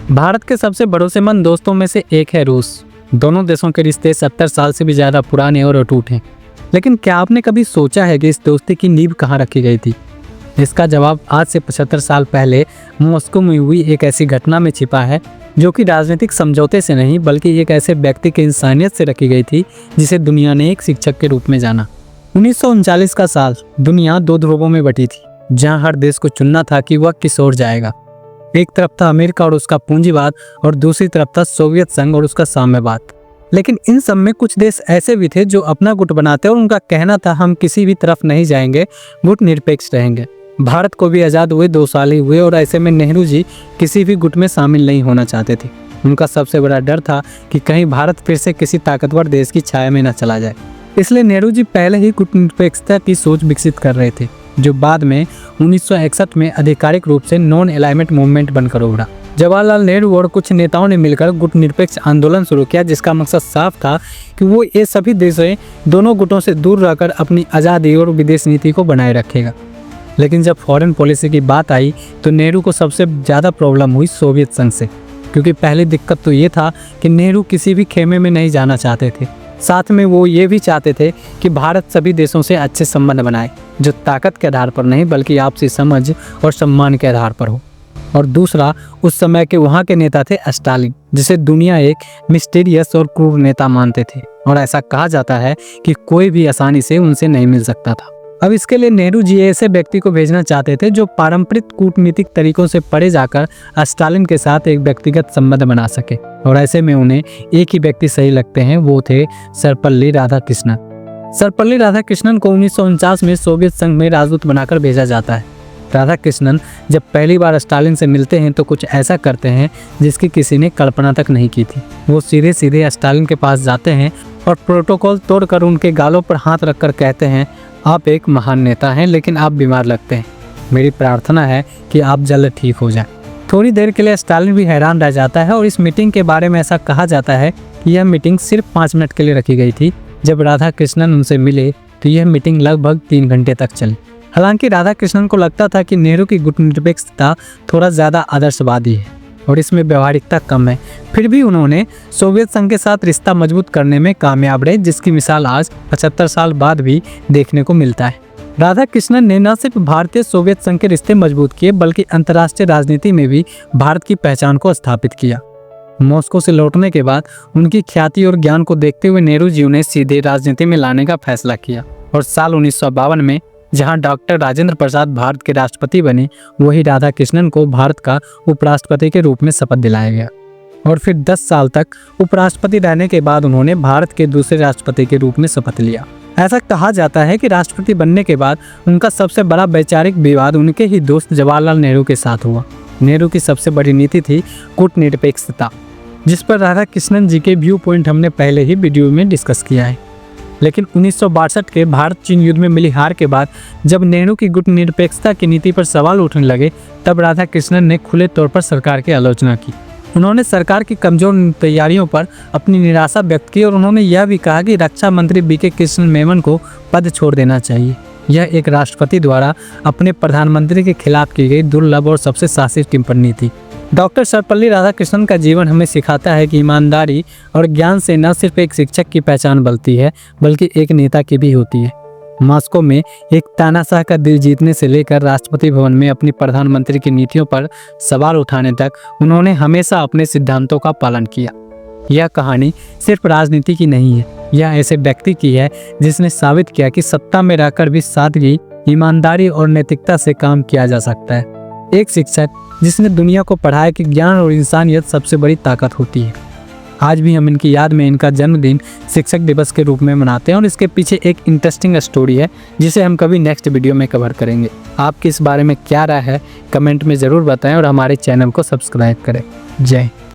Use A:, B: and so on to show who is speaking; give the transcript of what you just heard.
A: भारत के सबसे भरोसेमंद दोस्तों में से एक है रूस। दोनों देशों के रिश्ते 70 साल से भी ज़्यादा पुराने और अटूट हैं। लेकिन क्या आपने कभी सोचा है कि इस दोस्ती की नींव कहाँ रखी गई थी? इसका जवाब आज से 75 साल पहले मॉस्को में हुई एक ऐसी घटना में छिपा है जो कि राजनीतिक समझौते से नहीं बल्कि एक ऐसे व्यक्ति की इंसानियत से रखी गई थी जिसे दुनिया ने एक शिक्षक के रूप में जाना। 1939 का साल, दुनिया दो ध्रुवों में बटी थी जहां हर देश को चुनना था कि वह किस ओर जाएगा। एक तरफ था अमेरिका और उसका पूंजीवाद और दूसरी तरफ था सोवियत संघ और उसका साम्यवाद। लेकिन इन सब में कुछ देश ऐसे भी थे जो अपना गुट बनाते और उनका कहना था हम किसी भी तरफ नहीं जाएंगे, गुट निरपेक्ष रहेंगे। भारत को भी आज़ाद हुए 2 साल ही हुए और ऐसे में नेहरू जी किसी भी गुट में शामिल नहीं होना चाहते थे। उनका सबसे बड़ा डर था कि कहीं भारत फिर से किसी ताकतवर देश की छाया में न चला जाए। इसलिए नेहरू जी पहले ही गुट निरपेक्षता की सोच विकसित कर रहे थे, जो बाद में 1961 में आधिकारिक रूप से नॉन अलाइनमेंट मूवमेंट बनकर उभरा। जवाहरलाल नेहरू और कुछ नेताओं ने मिलकर गुट निरपेक्ष आंदोलन शुरू किया, जिसका मकसद साफ था कि वो ये सभी देशें दोनों गुटों से दूर रहकर अपनी आज़ादी और विदेश नीति को बनाए रखेगा। लेकिन जब फॉरेन पॉलिसी की बात आई तो नेहरू को सबसे ज़्यादा प्रॉब्लम हुई सोवियत संघ से, क्योंकि पहली दिक्कत तो ये था कि नेहरू किसी भी खेमे में नहीं जाना चाहते थे। साथ में वो ये भी चाहते थे कि भारत सभी देशों से अच्छे संबंध बनाए, जो ताकत के आधार पर नहीं बल्कि आपसी समझ और सम्मान के आधार पर हो। और दूसरा, उस समय के वहाँ के नेता थे स्टालिन, जिसे दुनिया एक मिस्टीरियस और क्रूर नेता मानते थे और ऐसा कहा जाता है कि कोई भी आसानी से उनसे नहीं मिल सकता था। अब इसके लिए नेहरू जी ऐसे व्यक्ति को भेजना चाहते थे जो पारंपरिक कूटनीतिक तरीकों से परे जाकर स्टालिन के साथ एक व्यक्तिगत संबंध बना सके। और ऐसे में उन्हें एक ही व्यक्ति सही लगते हैं, वो थे सर्वपल्ली राधाकृष्णन। सर्वपल्ली राधाकृष्णन को 1949 में सोवियत संघ में राजदूत बनाकर भेजा जाता है। राधाकृष्णन जब पहली बार स्टालिन से मिलते हैं तो कुछ ऐसा करते हैं जिसकी किसी ने कल्पना तक नहीं की थी। वो सीधे सीधे स्टालिन के पास जाते हैं और प्रोटोकॉल तोड़कर उनके गालों पर हाथ रखकर कहते हैं, आप एक महान नेता हैं लेकिन आप बीमार लगते हैं। मेरी प्रार्थना है कि आप जल्द ठीक हो जाएं। थोड़ी देर के लिए स्टालिन भी हैरान रह जाता है और इस मीटिंग के बारे में ऐसा कहा जाता है कि यह मीटिंग सिर्फ 5 मिनट के लिए रखी गई थी। जब राधाकृष्णन उनसे मिले तो यह मीटिंग लगभग 3 घंटे तक चली। हालांकि राधाकृष्णन को लगता था कि नेहरू की गुट निरपेक्षता थोड़ा ज़्यादा आदर्शवादी है और इसमें व्यवहारिकता कम है, फिर भी उन्होंने सोवियत संघ के साथ रिश्ता मजबूत करने में कामयाब रहे, जिसकी मिसाल आज 75 साल बाद भी देखने को मिलता है। राधाकृष्णन ने न सिर्फ भारतीय सोवियत संघ के रिश्ते मजबूत किए बल्कि अंतर्राष्ट्रीय राजनीति में भी भारत की पहचान को स्थापित किया। मॉस्को से लौटने के बाद उनकी ख्याति और ज्ञान को देखते हुए नेहरू जी उन्हें सीधे राजनीति में लाने का फैसला किया और साल 1952 में जहां डॉक्टर राजेंद्र प्रसाद भारत के राष्ट्रपति बने, वही राधाकृष्णन को भारत का उपराष्ट्रपति के रूप में शपथ दिलाया गया। और फिर 10 साल तक उपराष्ट्रपति रहने के बाद उन्होंने भारत के दूसरे राष्ट्रपति के रूप में शपथ लिया। ऐसा कहा जाता है कि राष्ट्रपति बनने के बाद उनका सबसे बड़ा वैचारिक विवाद उनके ही दोस्त जवाहरलाल नेहरू के साथ हुआ। नेहरू की सबसे बड़ी नीति थी कूटनिरपेक्षता, जिस पर राधाकृष्णन जी के व्यू पॉइंट हमने पहले ही वीडियो में डिस्कस किया है। लेकिन 1962 के भारत चीन युद्ध में मिली हार के बाद जब नेहरू की गुट निरपेक्षता की नीति पर सवाल उठने लगे, तब राधाकृष्णन ने खुले तौर पर सरकार की आलोचना की। उन्होंने सरकार की कमजोर तैयारियों पर अपनी निराशा व्यक्त की और उन्होंने यह भी कहा कि रक्षा मंत्री बीके कृष्ण मेनन को पद छोड़ देना चाहिए। यह एक राष्ट्रपति द्वारा अपने प्रधानमंत्री के खिलाफ की गई दुर्लभ और सबसे साहसी टिप्पणी थी। डॉक्टर सर्वपल्ली राधाकृष्णन का जीवन हमें सिखाता है कि ईमानदारी और ज्ञान से न सिर्फ एक शिक्षक की पहचान बनती है बल्कि एक नेता की भी होती है। मॉस्को में एक तानाशाह का दिल जीतने से लेकर राष्ट्रपति भवन में अपनी प्रधानमंत्री की नीतियों पर सवाल उठाने तक उन्होंने हमेशा अपने सिद्धांतों का पालन किया। यह कहानी सिर्फ राजनीति की नहीं है, यह ऐसे व्यक्ति की है जिसने साबित किया कि सत्ता में रहकर भी सादगी, ईमानदारी और नैतिकता से काम किया जा सकता है। एक शिक्षक जिसने दुनिया को पढ़ाया कि ज्ञान और इंसानियत सबसे बड़ी ताकत होती है। आज भी हम इनकी याद में इनका जन्मदिन शिक्षक दिवस के रूप में मनाते हैं और इसके पीछे एक इंटरेस्टिंग स्टोरी है जिसे हम कभी नेक्स्ट वीडियो में कवर करेंगे। आपकी इस बारे में क्या राय है कमेंट में ज़रूर बताएं और हमारे चैनल को सब्सक्राइब करें। जय हिंद।